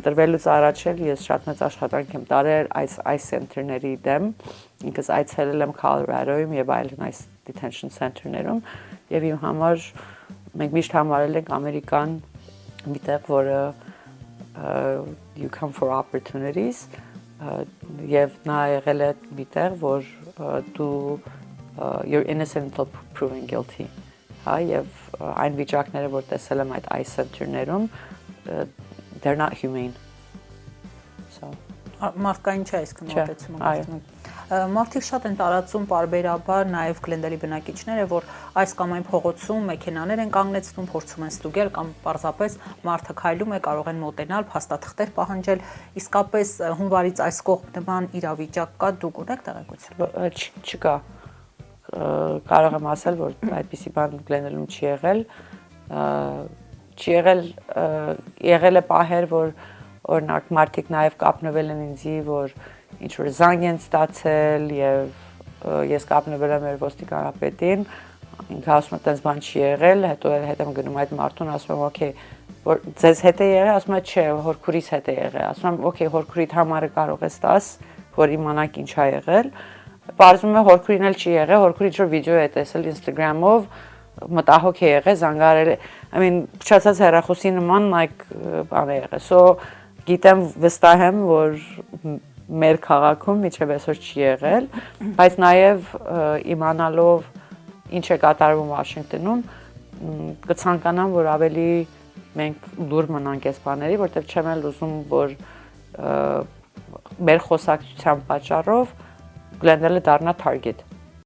Դրվելուց առաջ էլ ես շատ մեծ աշխատանք եմ տարել այս center-ների դեմ, ինքս այցելել եմ Colorado-ում եւ այլն այս detention center-ներում եւ իմ համար մենք միշտ համարել ենք Ամերիկան մի տեղ, որը you come for opportunities եւ նա եղել է մի տեղ, որ դու you're innocent until proven guilty հա եւ այն վիճակները, որ տեսել եմ այդ center-ներում they're not humane. So մարդկային չէ այսքան մոտեցումը։ Մարդիկ շատ են տարածում պարբերաբար նաև Գլենդելի բնակիչները, որ այս կամ այն փողոցում մեքենաներ են կանգնեցնում, փորձում են ստուգել կամ պարզապես մարդը քայլում է, կարող են մոտենալ, փաստաթղթեր պահանջել, իսկապես հունվարից այս կողմ նման իրավիճակ կա, դուք ունեք տեղեկություն։ Չկա։ Կարող եմ ասել, որ այդպիսի բան Գլենդելում չի եղել։ Չի եղել է պահեր, որ օրինակ մարդիկ նաև կապնվել են ինձի, որ ինչ-որ զանգ են ստացել եւ ես կապնվել եմ մեր ոստիկանապետին, ինքը ասում է տենց բան չի եղել, հետո եմ գնում այդ մարդուն, ասում եմ օքեյ, որ ձեզ հետ է եղել, ասում է չէ, հորքուրից հետ է եղել, ասում եմ օքեյ, հորքուրիդ համարը կարող ես տաս, որ իմանանք ինչ ա եղել, պարզվում է հորքուրին էլ չի եղել, հորքուրի ինչ-որ վիդեո է տեսել Instagram-ով, մտահոգ է եղել, զանգարել է, I mean, փչացած հեռախոսի նման like բան է եղել, so գիտեմ վստահ եմ, որ մեր քաղաքում միջև այսօր չի եղել, բայց նաև իմանալով ինչ է կատարվում Վաշինգտոնում, կցանկանամ, որ ավելի մենք լուր մնանք այս բաների, որտեղ չեմ էլ ուզում, որ մեր խոսակցության պատճառով Գլենդելը դառնա target